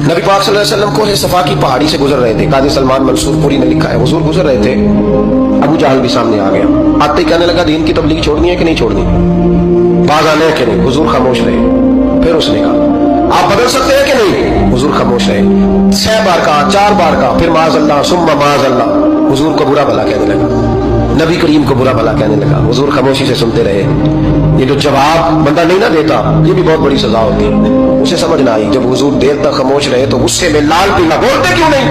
नबी पाक सल्लल्लाहु अलैहि वसल्लम कोहे सफा की पहाड़ी से गुजर रहे थे। काजी सलमान मंसूरपुरी ने लिखा है, हुजूर गुजर रहे थे, अबू जहल भी सामने आ गया। आते ही कहने लगा दीन की तबलीग छोड़नी है कि नहीं छोड़नी, बाज आने है कि नहीं। हुजूर खामोश रहे। फिर उसने कहा आप बदल सकते हैं कि नहीं। हुजूर खामोश रहे। 6 बार कहा, 4 बार कहा, फिर माज़अल्लाह सुम्मा माज़अल्लाह। हुजूर को बुरा भला कहने लगा, नबी करीम को बुरा भला कहने लगा। हुजूर खामोशी से सुनते रहे। ये जो जवाब बंदा नहीं ना देता, ये भी बहुत बड़ी सजा होती है। उसे समझ ना आई। जब हुजूर देर तक खामोश रहे तो गुस्से में लाल पीला, बोलते क्यों नहीं।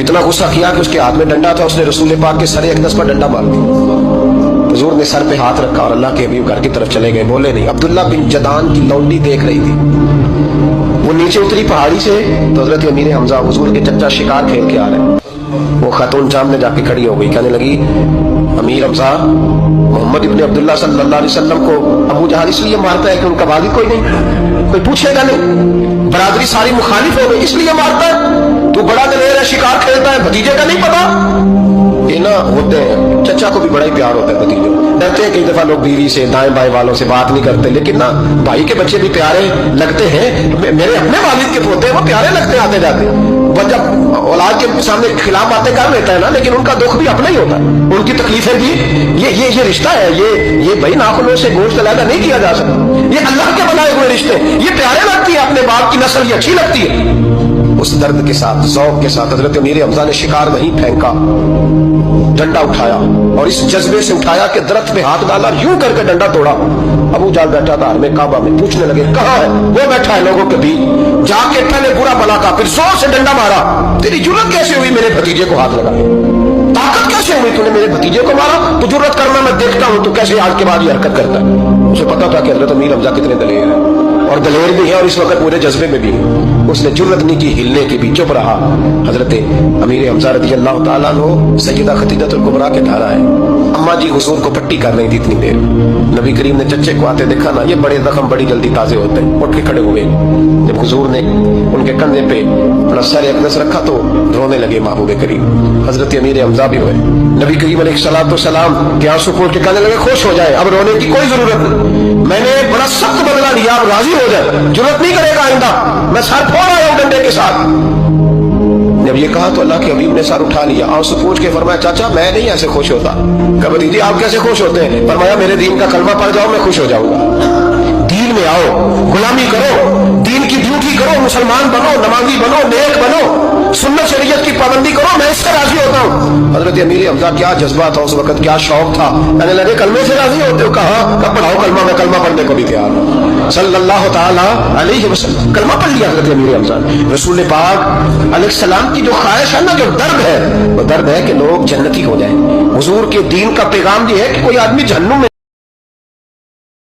इतना गुस्सा किया कि उसके हाथ में डंडा था, उसने रसूल पाक के सर अक़दस पर डंडा मार दिया। हुजूर ने सर पे हाथ रखा और अल्लाह के हबीब घर की तरफ चले गए, बोले नहीं। अब्दुल्ला बिन जदान की लौंडी देख रही थी। वो नीचे उतरी पहाड़ी से तो हजरत अमीर हमजा हुजूर के चच्चा शिकार खेल के आ रहे हैं। वो खातून सामने जाके खड़ी हो गई, कहने लगी अमीर हमजा, मोहम्मद इब्ने अब्दुल्ला सल्लल्लाहु अलैहि वसल्लम को अबू जहल इसलिए मारता है कि उनका वालिद कोई नहीं, कोई पूछेगा नहीं, बरादरी सारी मुखालिफ हो गई इसलिए मारता है। तू बड़ा दलेर है, शिकार खेलता है, भतीजे का नहीं पता। ये ना होते हैं, चचा को भी बड़ा ही प्यार होता है भतीजों। डरते हैं कई दफा लोग बीवी से, दाएं बाएं वालों से बात नहीं करते, लेकिन ना भाई के बच्चे भी प्यारे लगते हैं। मेरे अपने वालिद के पोते हैं, वो प्यारे लगते हैं आते जाते। वो जब औलाद के सामने खिलाफ बातें कर लेता है ना, लेकिन उनका दुख भी अपना ही होता है, उनकी तकलीफें भी। ये रिश्ता है, ये भाई नाखूनों से गोश्त अलग नहीं किया जा सकता। ये अल्लाह के बनाए हुए रिश्ते, ये प्यारे लगती है, अपने बाप की नस्ल ये अच्छी लगती है। उस दर्द के साथ, ज़ौक़ के साथ हजरत अमीर हमजा ने शिकार नहीं फेंका, डंडा उठाया और इस जज्बे से उठाया कि दरख्त पे हाथ डाला, यूं करके डंडा तोड़ा। अबू जहल बैठा था में काबा में, पूछने लगे कहाँ है। वो बैठा है लोगों के बीच। जाके पहले बुरा भला कहा, फिर जोर से डंडा मारा। तेरी जुर्रत कैसे हुई मेरे भतीजे को हाथ लगा, ताकत कैसे हुई तूने मेरे भतीजे को मारा। तू जुर्रत करना मैं देखता हूं, तू कैसे आज के बाद ये हरकत करता है। उसे पता था कि हजरत अमीर हमजा कितने दलेर है, और दलेर भी है और इस वक्त पूरे जज्बे में भी है। उसने जुर्रत नहीं की हिलने की भी, चुप रहा। हजरत अमीर हमजा रज़ी अल्लाह तआला अन्हु सय्यदा खदीजतुल कुबरा के धारा है, अम्मा जी हुजूर को पट्टी कर रही थी इतनी देर। नबी करीम ने चच्चे को आते देखा ना, ये बड़े जख्म बड़ी जल्दी ताजे होते हैं। उठ के खड़े हुए। जब हुजूर ने उनके कंधे पे अपना सर अक़दस रखा तो रोने लगे महबूब करीम। हजरत अमीर हमजा भी हुए। नबी करीम अलैहिस्सलाम के आंसू पोंछ के कहने लगे खुश हो जाए, अब रोने की कोई जरूरत नहीं, मैंने बड़ा सख्त बदला लिया, अब राजी हो जाए, जरूरत नहीं करेगा आइंदा, मैं सर फोड़ आया हूं डंडे के साथ। जब ये कहा तो अल्लाह के हबीब ने सर उठा लिया, आंसू पोंछ के फरमाया चाचा मैं नहीं ऐसे खुश होता। कहा भतीजी आप कैसे खुश होते हैं। फरमाया मेरे दीन का कलमा पढ़ जाओ मैं खुश हो जाऊंगा। दीन में आओ, गुलामी करो, दीन की ड्यूटी करो, मुसलमान बनो, नमाजी बनो, नेक बनो, सुन्नत शरीयत की पाबंदी करो, मैं इससे राजी होता हूँ। हजरत अमीर हमजा क्या जज्बा था उस वक्त, क्या शौक था। कहने लगे कलमे से राजी होते हो। कहा कब पढ़ाओ कलमा, मैं कलमा पढ़ने को भी तैयार हूँ। सल्लल्लाहु ताला अलैहि वसल्लम कलमा पढ़ लिया हजरत अमीर हमजा। रसूल पाक अलैहिस्सलाम की जो ख्वाहिश है ना, जो दर्द है, वो दर्द है कि लोग जन्नती हो जाएं। हुजूर के दीन का पैगाम ये है कि कोई आदमी जहन्नुम में